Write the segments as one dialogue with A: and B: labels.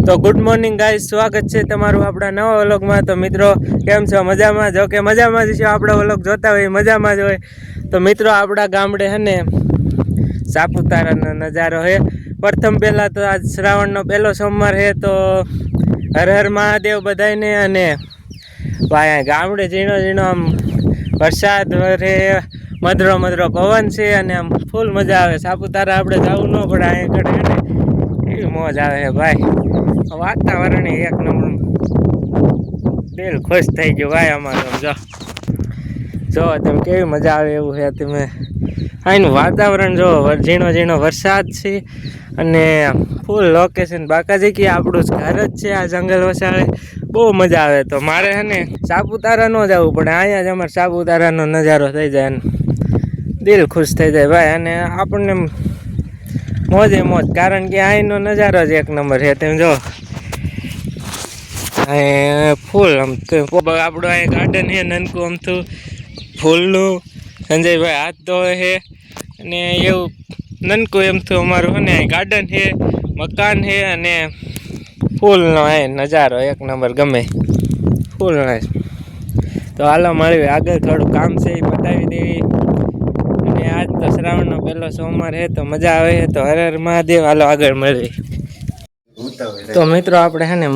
A: તો good morning guys, સ્વાગત છે તમારું આપણા નવા વ્લોગમાં। તો મિત્રો કેમ છો? મજામાં? જો કે મજામાં જ છો, આપણો વ્લોગ જોતા હોય મજામાં જ હોય। તો મિત્રો આપણા ગામડે હે ને સાપુતારાનો નજારો છે। પ્રથમ પહેલાં તો આજ શ્રાવણનો પહેલો સોમવાર છે, તો હર હર મહાદેવ બધાને। અને ભાઈ ગામડે ઝીણો ઝીણો આમ વરસાદ વરે, મધરો મધરો પવન છે અને આમ ફૂલ મજા આવે। સાપુતારા આપણે જવું ન પડે, અહીંયા કડે ને એવી મોજ આવે છે ભાઈ। વાતાવરણ એક નંબર, દિલ ખુશ થઈ ગયું ભાઈ અમારું। જો તમે કેવી મજા આવે એવું છે। તમે અહીંનું વાતાવરણ જો, ઝીણો ઝીણો વરસાદ છે અને ફૂલ લોકેશન બાકાજી કે આપણું જ ઘર જ છે આ જંગલ વસાડે, બહુ મજા આવે। તો મારે છે ને સાપુતારા ન જવું પડે, અહીંયા જ અમારે સાપુતારાનો નજારો થઈ જાય અને દિલ ખુશ થઈ જાય ભાઈ। અને આપણને મોજે મોજ, કારણ કે અહીંનો નજારો જ એક નંબર છે। તમે જો ફૂલ આમ આપણું અહીં ગાર્ડન છે નનકું આમથું ફૂલનું, સંજયભાઈ હાથ ધોવે છે અને એવું નનકું એમથું અમારું છે ને ગાર્ડન છે, મકાન છે અને ફૂલનો અહીં નજારો એક નંબર ગમે ફૂલ। તો હાલો મળીએ આગળ, થોડું કામ છે એ પતાવી દેવી। અને આજ તો શ્રાવણનો પહેલો સોમવાર છે, તો મજા આવે છે। તો હર હર મહાદેવ, હાલો આગળ મળીએ। તો મિત્રો આપણે છે ને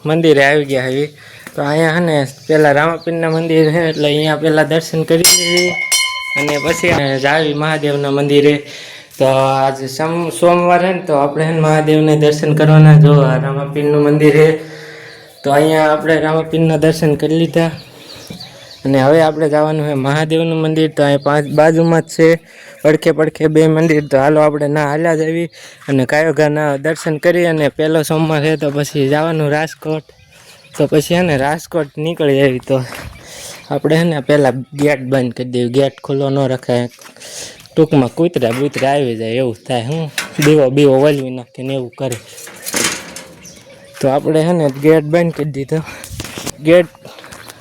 A: મંદિરે આવી ગયા હવે। તો અહીંયા છે ને પહેલાં રામાપીરના મંદિર છે, એટલે અહીંયા પહેલાં દર્શન કરી લેવી અને પછી જાવી મહાદેવના મંદિરે। તો આજે સોમવાર છે ને, તો આપણે છે ને મહાદેવને દર્શન કરવાના। જો રામાપીરનું મંદિર છે, તો અહીંયા આપણે રામાપીરના દર્શન કરી લીધા અને હવે આપણે જવાનું છે મહાદેવનું મંદિર। તો અહીં બાજુમાં જ છે, પડખે પડખે બે મંદિર। તો હાલો આપણે ના હાલ્યા જવી અને કાયોગાના દર્શન કરી, અને પહેલો સોમવાર છે તો પછી જવાનું રાજકોટ। તો પછી છે ને રાજકોટ નીકળી આવી, તો આપણે છે ને પહેલાં ગેટ બંધ કરી દેવી, ગેટ ખુલ્લો ન રખાય, ટૂંકમાં કૂતરા બૂતરા આવી જાય એવું થાય, હું દીવો બીવો વલવી નાખીને એવું કરે। તો આપણે છે ને ગેટ બંધ કરી દીધો,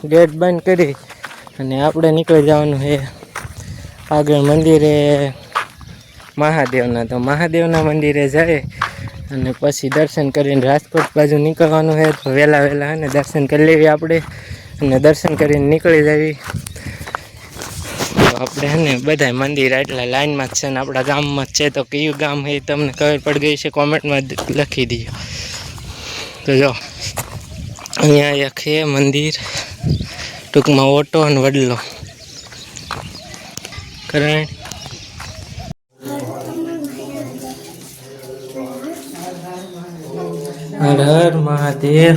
A: ગેટ બંધ કરી અને આપણે નીકળી જવાનું છે આગળ મંદિરે મહાદેવના। તો મહાદેવના મંદિરે જાય અને પછી દર્શન કરીને રાજકોટ બાજુ નીકળવાનું છે। તો વહેલા વહેલા ને દર્શન કરી લેવી આપણે, અને દર્શન કરીને નીકળી જવી। તો આપણે છે ને બધા મંદિર એટલા લાઈનમાં જ છે ને આપણા ગામમાં જ છે। તો કયું ગામ છે તમને ખબર પડી ગઈ છે, કોમેન્ટમાં લખી દીજો। તો જો અહીંયા એક છે મંદિર, ટૂંકમાં ઓટો અને વડલો કરણ। હર હર મહાદેવ।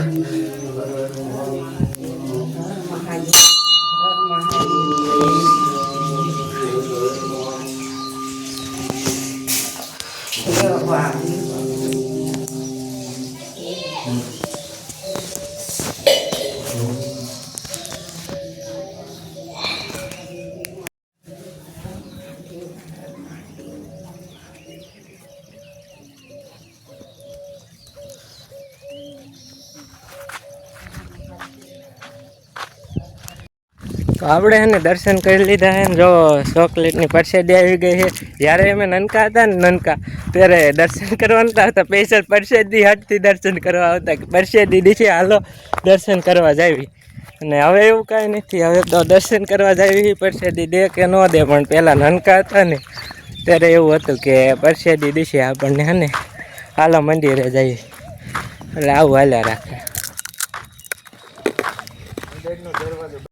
A: તો આપણે છે ને દર્શન કરી લીધા છે ને, જો ચોકલેટની પરસેદી આવી ગઈ છે। જ્યારે અમે નનકા હતા ને ત્યારે દર્શન કરવા નતા આવતા, સ્પેશિયલ પરસેદી હટથી દર્શન કરવા આવતા, પરસેદી દીધી હાલો દર્શન કરવા જાવી। અને હવે એવું કાંઈ નથી, હવે તો દર્શન કરવા જાવી, પરસેદી દે કે ન દે, પણ પહેલાં નનકા હતા ને ત્યારે એવું હતું કે પરસેદી દીધી આપણને, હે ને હાલો મંદિરે જઈએ, એટલે આવું હાલ્યા રાખે।